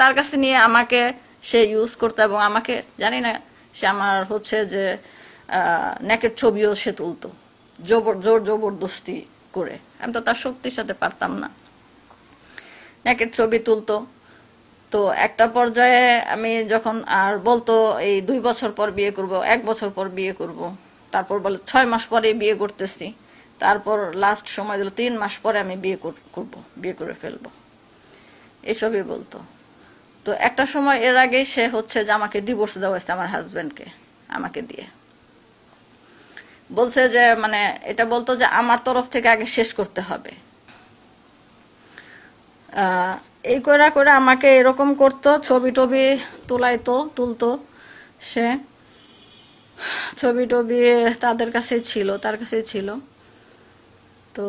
তার কাছে নিয়ে আমাকে সে ইউজ করতো, এবং আমাকে জানি না সে আমার হচ্ছে যে নেকের ছবিও সে তুলতো জোর জবরদস্তি করে। আমি তো তার শক্তির সাথে পারতাম না, নেকের ছবি তুলতো। তো একটা পর্যায়ে আমি যখন আর বলতো এই 2 বছর পর বিয়ে করব, 1 বছর পর বিয়ে করব, তারপর বলে 6 মাস পরে বিয়ে করতেছি, তারপর লাস্ট সময় দিল 3 মাস পরে আমি বিয়ে করব, বিয়ে করে ফেলবো, এসবই বলতো। তো একটা সময় এর আগে সে হচ্ছে যে আমাকে ডিভোর্স দেওয়া হয়েছে আমার হাজবেন্ডকে, আমাকে দিয়ে বলছে যে মানে এটা বলতো যে আমার তরফ থেকে আগে শেষ করতে হবে। এই করে আমাকে এরকম করতো, ছবি টবি তুলতো সে, ছবি টবি তাদের কাছেই ছিল, তার কাছেই ছিল। তো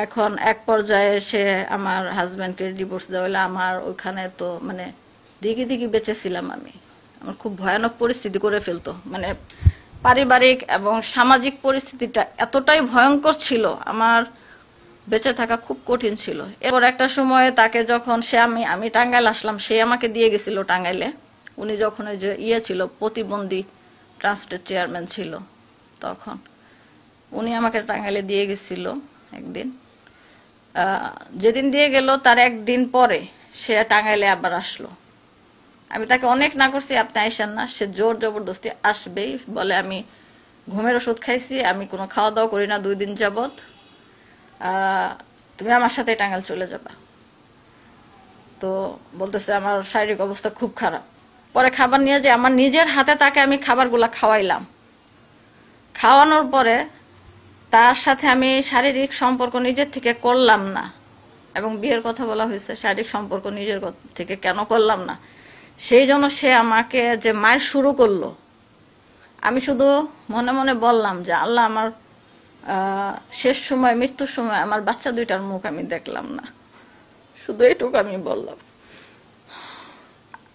এখন এক পর্যায়ে সে আমার হাজব্যান্ডকে ডিভোর্স দেওয়া হলো। আমার ওইখানে তো মানে দিকে বেঁচেছিলাম আমি, আমার খুব ভয়ানক পরিস্থিতি করে ফেলতো, মানে পারিবারিক এবং সামাজিক পরিস্থিতিটা এতটাই ভয়ঙ্কর ছিল, আমার বেঁচে থাকা খুব কঠিন ছিল। এরপর একটা সময় তাকে যখন সে আমি টাঙ্গাইল আসলাম, সে আমাকে দিয়ে গেছিল টাঙ্গাইলে। উনি যখন ওই যে ছিল প্রতিবন্ধী ট্রাস্টের চেয়ারম্যান ছিল, তখন উনি আমাকে টাঙ্গাইলে দিয়ে গেছিল একদিন। যেদিন দিয়ে গেল তার একদিন পরে সে টাঙ্গাইলে আবার আসলো। আমি তাকে অনেক না করছি, আপনি আইসেন না, সে জোর জবরদস্তি আসবেই বলে। আমি ঘুমের ওষুধ খাইছি, আমি কোনো খাওয়া দাওয়া করি না 2 দিন যাবত, তুমি আমার সাথে টাঙ্গাইল চলে যাবা। তো বলতেছে আমার শারীরিক অবস্থা খুব খারাপ। পরে খাবার নিয়ে যে আমার নিজের হাতে তাকে আমি খাবারগুলা খাওয়াইলাম। খাওয়ানোর পরে তার সাথে আমি শারীরিক সম্পর্ক নিজের থেকে করলাম না, এবং বিয়ের কথা বলা হয়েছে, শারীরিক সম্পর্ক নিজের থেকে কেন করলাম না, সেই জন্য সে আমাকে যে মায়ের শুরু করলো। আমি শুধু মনে মনে বললাম যে আল্লাহ, আমার শেষ সময়, মৃত্যুর সময় আমার বাচ্চা 2টার মুখ আমি দেখলাম না, শুধু এইটুকু আমি বললাম।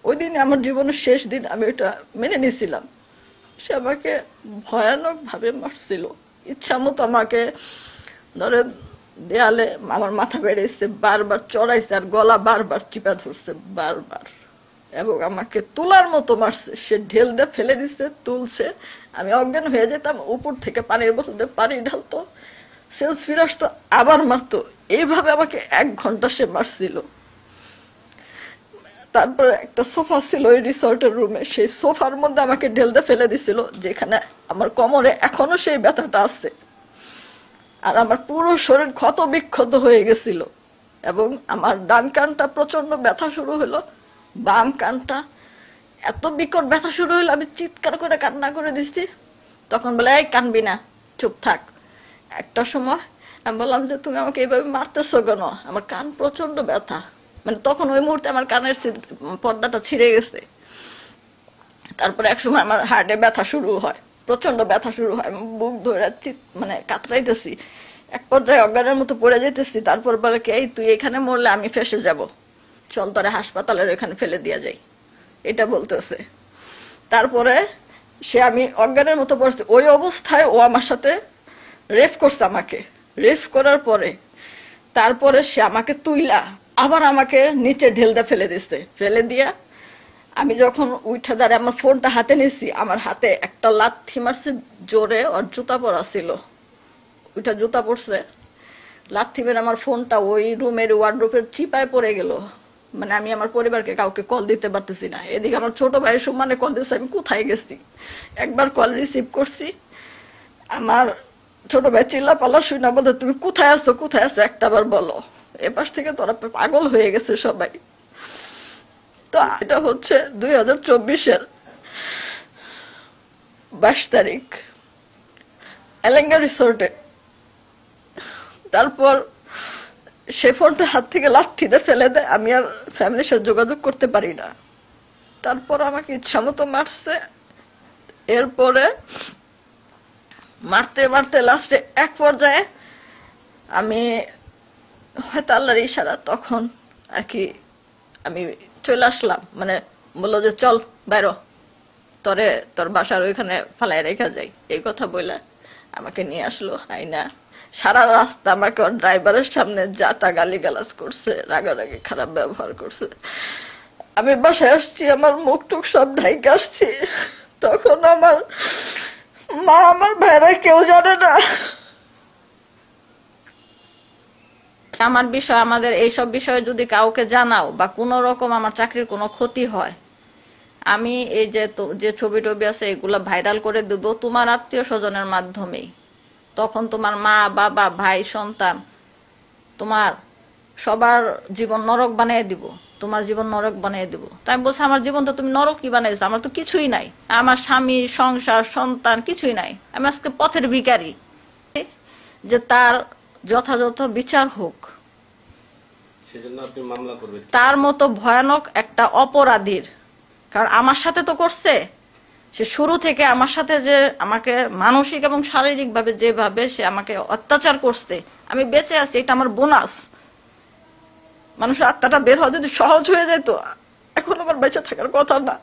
ওই দিন আমার জীবনের শেষ দিন, আমি ওইটা মেনে নিয়েছিলাম। সে আমাকে ভয়ানক ভাবে মারছিল, ইচ্ছা মতো আমাকে ধরে দেয়ালে আমার মাথা বেড়েছে, বারবার চড়াইছে, আর গলা বারবার চিপা ধরছে বারবার, এবং আমাকে তুলার মতো মারছে। সে ঢেল দিয়ে ফেলে দিচ্ছে, তুলছে, আমি অজ্ঞান হয়ে যেতাম, উপর থেকে পানির বোতল দিয়ে পানি ঢালতো, সেন্স ফিরে আসতো, আবার মারতো। এইভাবে আমাকে 1 ঘন্টা সে মারছিল। তারপরে একটা সোফা ছিল ওই রিসর্টের রুমে, সেই সোফার মধ্যে আমাকে ঢেল দিয়ে ফেলে দিছিল, যেখানে আমার কোমরে এখনো সেই ব্যথাটা আছে, আর আমার পুরো শরীর ক্ষত বিক্ষত হয়ে গেছিল, এবং আমার ডান কানটা প্রচন্ড ব্যথা শুরু হলো, বাম কানটা এত বিকট ব্যথা শুরু হলো, আমি চিৎকার করে কান্না করে দিচ্ছি। তখন বলে এই কানবি না, চুপ থাক। একটা সময় আমি বললাম যে তুমি আমাকে এইভাবে মারতেছো কেন, আমার কান প্রচন্ড ব্যথা। মানে তখন ওই মুহূর্তে আমার কানের পর্দাটা ছিঁড়ে গেছে। তারপরে এক সময় আমার হার্টে ব্যথা শুরু হয়, প্রচন্ড ব্যথা শুরু হয়, বুক ধরে মানে কাতরাইতেছি, এক পর্যায়ে অজ্ঞানের মতো পড়ে যেতেছি। তারপর বলে কি, এই তুই এখানে মরলে আমি ফেসে যাব, চল তোরে হাসপাতালের এখানে ফেলে দিয়ে যাই, এটা বলতেছে। তারপরে সে, আমি অজ্ঞানের মতো পড়ছি, ওই অবস্থায় ও আমার সাথে রেফ করছে আমাকে। রেফ করার পরে তারপরে সে আমাকে তুইলা আবার আমাকে নিচে ঢেল দিয়ে ফেলে দিচ্ছে। ফেলে দিয়া আমি যখন উঠে দাঁড়িয়ে আমার ফোনটা হাতে নিছি, আমার হাতে একটা লাথি মারছে জোরে, ওর জুতা পরা ছিল, ওইটা জুতা পড়ছে, লাথি মেরে আমার ফোনটা ওই রুমের ওয়ার্ডরোবের চিপায় পড়ে গেল। মানে আমি আমার পরিবারকে কাউকে কল দিতে পারতেছি না। এদিকে আমার ছোট ভাই সমানে কল দিচ্ছে, আমি কোথায় গেছি। একবার কল রিসিভ করছি, আমার ছোট ভাই চিল্লা পাল্লা শুনে বলতে, তুমি কোথায় আছো, কোথায় আছো, একটাবার বলো। এপাশ থেকে তোরা পাগল হয়ে গেছে সবাই। তো এটা হচ্ছে 2024-এর 22 তারিখ এলেঙ্গা রিসোর্টে। তারপর সে ফোনটা হাত থেকে লাথিতে ফেলে দেয়, আমি আর ফ্যামিলির সাথে যোগাযোগ করতে পারি না। তারপর আমাকে ইচ্ছা মতো মারছে। এরপরে মারতে মারতে লাস্টে এক পর্যায়ে আমি হয়তো আল্লাহর ইশারা, তখন আর কি আমি চলে আসলাম। মানে বললো যে চল বাইরো, তোরে তোর বাসার ওইখানে ফালাই রেখা যাই, এই কথা বলে আমাকে নিয়ে আসলো আইনা। সারা রাস্তা আমাকে ওর ড্রাইভারের সামনে যাতা গালিগালাজ করছে, রাগারাগি খারাপ ব্যবহার করছে। আমি বাসায় আসছি, আমার মুখ টুক সব ঢাইকে আসছি, তখন আমার মা আমার ভাইরা কেউ জানে না। আমার বিষয়, আমাদের এইসব বিষয়ে যদি কাউকে জানাও বা কোনো রকম আমার চাকরির কোনো ক্ষতি হয়, আমি এই যে ছবি টবি আছে এগুলা ভাইরাল করে দেব তোমার আত্মীয় স্বজনের মাধ্যমেই। তখন তোমার মা, বাবা, ভাই, সন্তান, তোমার সবার জীবন নরক বানিয়ে দিব, তোমার জীবন নরক বানিয়ে দিব। তাই আমি বলছি, আমার জীবন তো তুমি নরকই বানিয়েছো, আমার তো কিছুই নাই, আমার স্বামী, সংসার, সন্তান কিছুই নাই, আমি আজকে পথের ভিখারি। যে তার যথাযথ বিচার হোক, সেজন্য আপনি মামলা করবেন। তার মতো ভয়ানক একটা অপরাধীর, কারণ আমার সাথে তো করছে, সে শুরু থেকে আমার সাথে যে আমাকে মানসিক এবং শারীরিক ভাবে যেভাবে সে আমাকে অত্যাচার করছে, আমি বেঁচে আছি এটা আমার বোনাস। মানুষের আত্মাটা বের হওয়া যদি সহজ হয়ে যেত, এখন আমার বেঁচে থাকার কথা না।